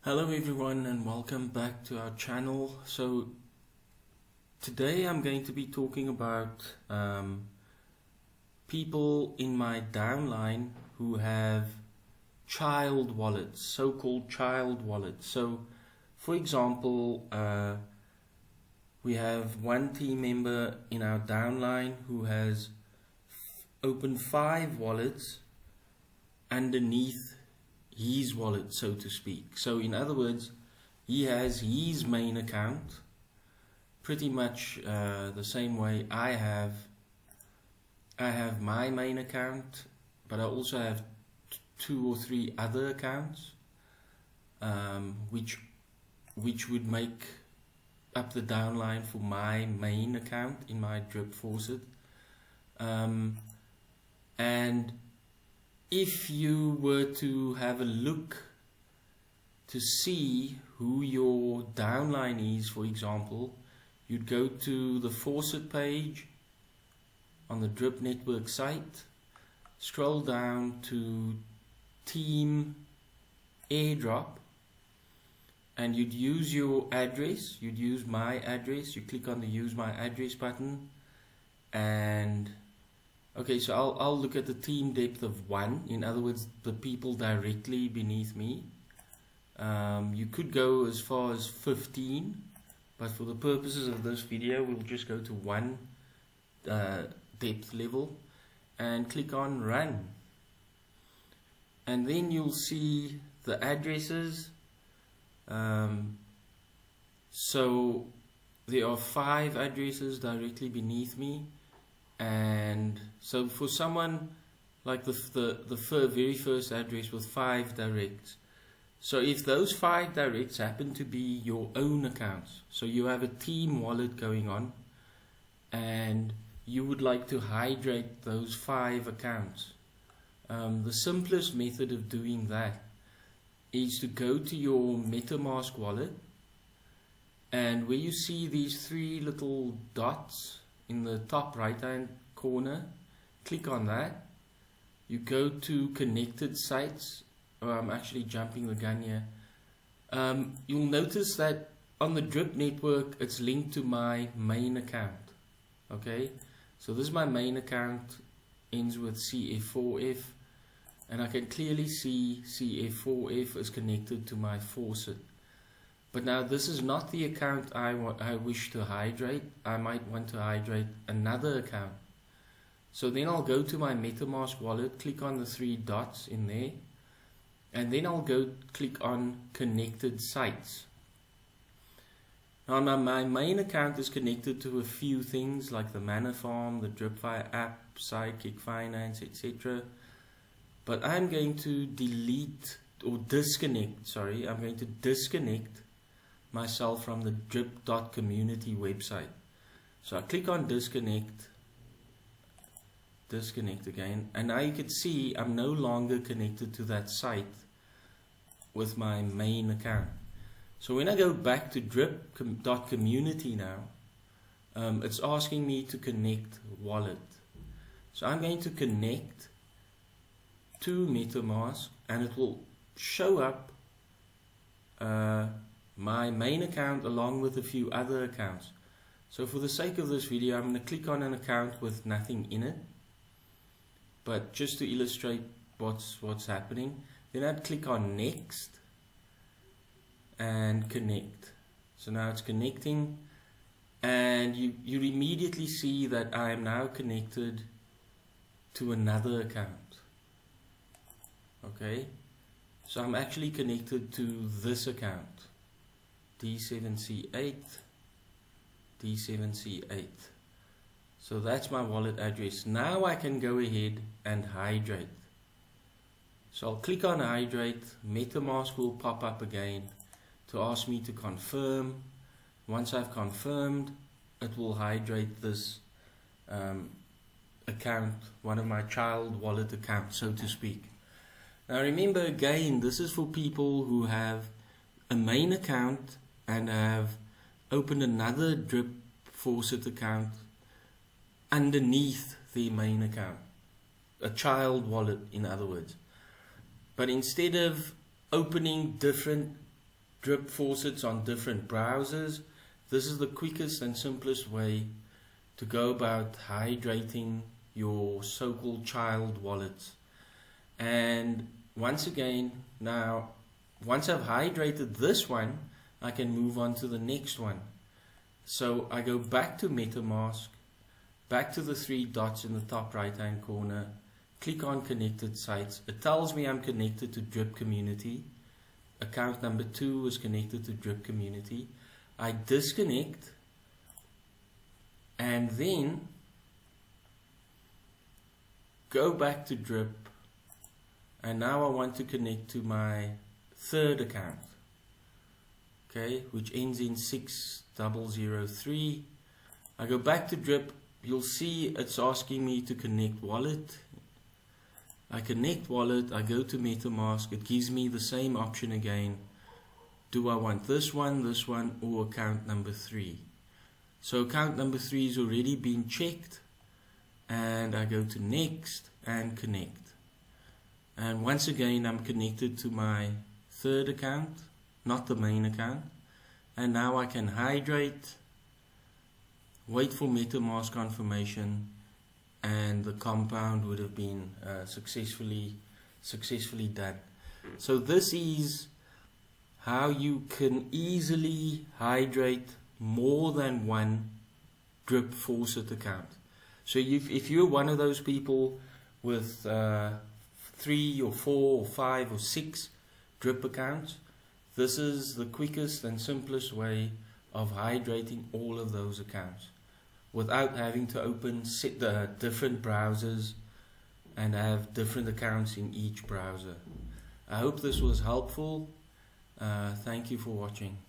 Hello everyone and welcome back to our channel. So today I'm going to be talking about people in my downline who have child wallets, so-called child wallets. So for example, we have one team member in our downline who has opened 5 wallets underneath his wallet, so to speak. So in other words, he has his main account pretty much the same way I have my main account, but I also have 2 or 3 other accounts which would make up the downline for my main account in my drip faucet. And if you were to have a look to see who your downline is, for example, you'd go to the Faucet page on the Drip Network site, scroll down to Team Airdrop, and you'd use your address. You'd use my address. You click on the Use My Address button, and okay, so I'll look at the team depth of 1, in other words, the people directly beneath me. You could go as far as 15, but for the purposes of this video, we'll just go to 1 depth level and click on Run. And then you'll see the addresses. So there are 5 addresses directly beneath me. And so for someone like the very first address with 5 directs, so if those 5 directs happen to be your own accounts, so you have a team wallet going on and you would like to hydrate those 5 accounts, the simplest method of doing that is to go to your Metamask wallet, and where you see these 3 little dots in the top right hand corner, click on that. You go to connected sites. I'm actually jumping the gun here. You'll notice that on the Drip network it's linked to my main account. Okay, so this is my main account, ends with CF4F, and I can clearly see CF4F is connected to my faucet. But now this is not the account I wish to hydrate. I might want to hydrate another account. So then I'll go to my Metamask wallet, click on the 3 dots in there, and then I'll go click on connected sites. Now my main account is connected to a few things like the Mana Farm, the DripFi app, Sidekick Finance, etc. But I'm going to disconnect myself from the drip.community website. So I click on disconnect again, and now you can see I'm no longer connected to that site with my main account. So when I go back to drip.community now, it's asking me to connect wallet. So I'm going to connect to Metamask, and it will show up my main account along with a few other accounts. So for the sake of this video, I'm going to click on an account with nothing in it, but just to illustrate what's happening, then I'd click on next and connect. So now it's connecting, and you immediately see that I am now connected to another account. Okay, so I'm actually connected to this account, D7C8. So that's my wallet address. Now I can go ahead and hydrate. So I'll click on hydrate. Metamask will pop up again to ask me to confirm. Once I've confirmed, it will hydrate this account, one of my child wallet accounts, so to speak. Now remember, again, this is for people who have a main account and have opened another Drip Faucet account underneath their main account, a child wallet in other words. But instead of opening different drip faucets on different browsers. This is the quickest and simplest way to go about hydrating your so-called child wallets. And once again, now once I've hydrated this one, I can move on to the next one. So I go back to Metamask, back to the three dots in the top right hand corner, click on connected sites. It tells me I'm connected to Drip Community. Account number 2 is connected to Drip Community. I disconnect and then go back to Drip, and now I want to connect to my third account, okay, which ends in 6003. I go back to Drip. You'll see it's asking me to connect wallet. I connect wallet, I go to Metamask, it gives me the same option again. Do I want this one, or account number 3? So account number 3 has already been checked, and I go to next and connect. And once again I'm connected to my third account, not the main account. And now I can hydrate, wait for Metamask confirmation, and the compound would have been successfully done. So this is how you can easily hydrate more than one drip faucet account. So if you're one of those people with 3 or 4 or 5 or 6 drip accounts, this is the quickest and simplest way of hydrating all of those accounts without having to open the different browsers and have different accounts in each browser. I hope this was helpful. Thank you for watching.